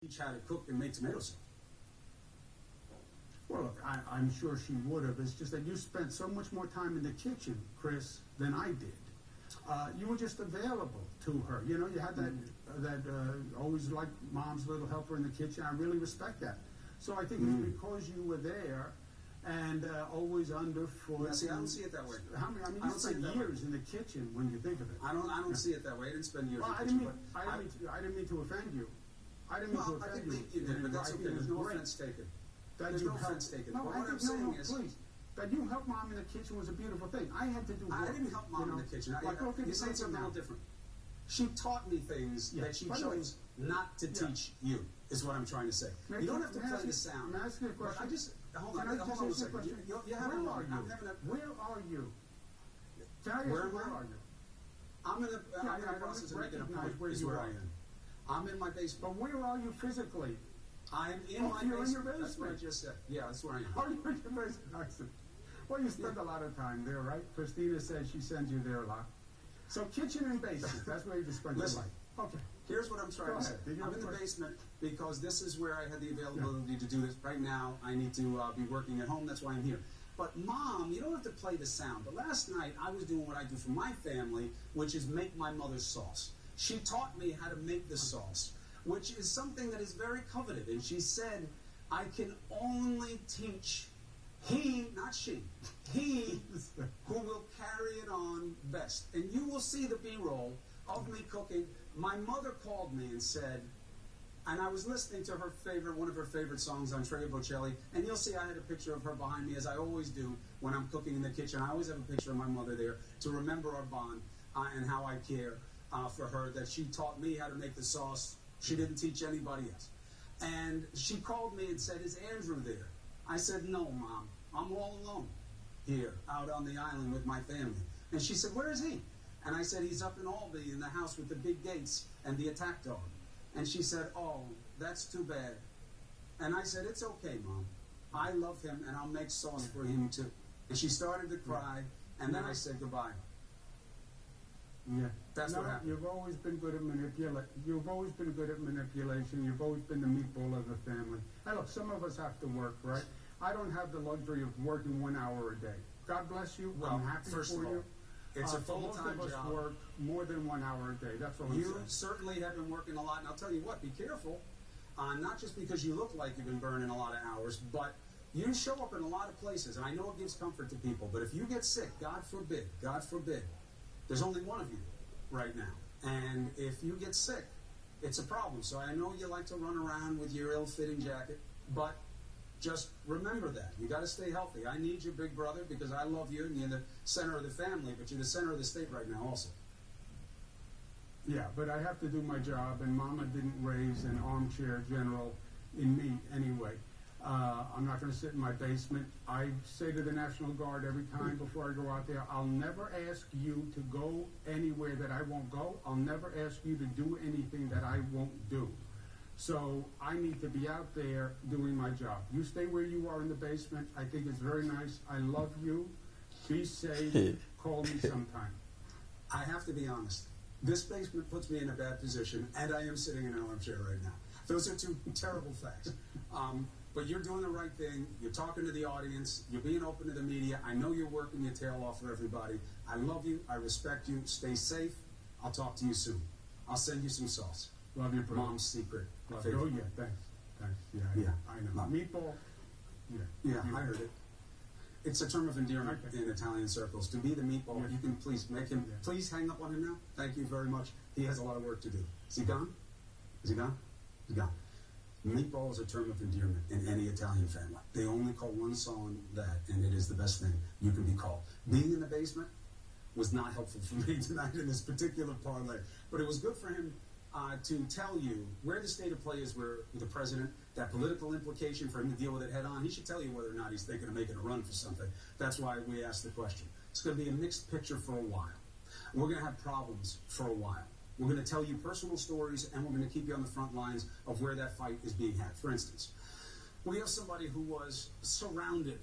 teach how to cook and make tomato sauce. Well, look, I'm sure she would have. It's just that you spent so much more time in the kitchen, Chris, than I did. You were just available to her. You know, you had that always like mom's little helper in the kitchen. I really respect that. So I think it's because you were there and always underfoot. Yeah, see, I don't see it that way. How many? I mean, you spent years in the kitchen when you think of it. I don't see it that way. I didn't spend years well, in the kitchen. I didn't mean to offend you. I didn't mean to offend you. I think you did, but that's okay. There's no offense taken. There's no offense taken. No, but what I'm saying is, please. That you helped mom in the kitchen was a beautiful thing. I had to do work. I didn't help mom in the kitchen. You say something a little different. She taught me things that she chose not to teach you, is what I'm trying to say. You don't have to play the sound. May I ask you a question? Hold on a second. You have a moment. Where are you? Can I ask you, where are you? I'm in the process of making a point. Is where I am. I'm in my basement. But where are you physically? I'm in my basement. You're in your basement. That's what I just said. Yeah, that's where I am. Oh, you're in your basement. I see. Well, you spend a lot of time there, right? Christina said she sends you there a lot. So kitchen and basement, that's where you spend your life. Okay. Here's what I'm trying to say. I'm in the basement because this is where I had the availability to do this. Right now, I need to be working at home. That's why I'm here. But Mom, you don't have to play the sound. But last night, I was doing what I do for my family, which is make my mother's sauce. She taught me how to make the sauce, which is something that is very coveted. And she said, I can only teach he, not she, he who will carry it on best. And you will see the B-roll of me cooking. My mother called me and said, and I was listening to one of her favorite songs, Andrea Bocelli, and you'll see I had a picture of her behind me, as I always do when I'm cooking in the kitchen. I always have a picture of my mother there to remember our bond and how I care for her, that she taught me how to make the sauce. She didn't teach anybody else. And she called me and said, is Andrew there? I said, no, Mom, I'm all alone here out on the island with my family. And she said, where is he? And I said, he's up in Albany in the house with the big gates and the attack dog. And she said, oh, that's too bad. And I said, it's okay, Mom. I love him, and I'll make sauce for him, too. And she started to cry, and then I said goodbye. Yeah. That's what happened. You've always been good at manipulation. You've always been good at manipulation. You've always been the meatball of the family. And look, some of us have to work, right? I don't have the luxury of working 1 hour a day. God bless you. Well, I'm happy for you. It's a full-time job. Most of us work more than 1 hour a day. That's all I'm saying. You certainly have been working a lot, and I'll tell you what, be careful. Not just because you look like you've been burning a lot of hours, but you show up in a lot of places, and I know it gives comfort to people, but if you get sick, God forbid, there's only one of you right now. And if you get sick, it's a problem. So I know you like to run around with your ill-fitting jacket, but just remember that. You got to stay healthy. I need your big brother because I love you and you're the center of the family, but you're the center of the state right now also. Yeah, but I have to do my job, and Mama didn't raise an armchair general in me anyway. I'm not going to sit in my basement. I say to the National Guard every time before I go out there, I'll never ask you to go anywhere that I won't go. I'll never ask you to do anything that I won't do. So I need to be out there doing my job. You stay where you are in the basement. I think it's very nice. I love you. Be safe. Call me sometime. I have to be honest. This basement puts me in a bad position, and I am sitting in an armchair right now. Those are two terrible facts. But you're doing the right thing. You're talking to the audience. You're being open to the media. I know you're working your tail off for everybody. I love you. I respect you. Stay safe. I'll talk to you soon. I'll send you some sauce. Love you, brother. Mom's secret. Oh, yeah, thanks. Yeah, I know. Meatball. Yeah, I heard it. It's a term of endearment in Italian circles. To be the meatball, you can please make him, please hang up on him now. Thank you very much. He has a lot of work to do. Is he gone? Is he gone? He's gone. Meatball is a term of endearment in any Italian family. They only call one song that, and it is the best thing you can be called. Being in the basement was not helpful for me tonight in this particular parlay, but it was good for him to tell you where the state of play is with the president, that political implication for him to deal with it head on. He should tell you whether or not he's thinking of making a run for something. That's why we asked the question. It's going to be a mixed picture for a while. We're going to have problems for a while. We're going to tell you personal stories, and we're going to keep you on the front lines of where that fight is being had. For instance, we have somebody who was surrounded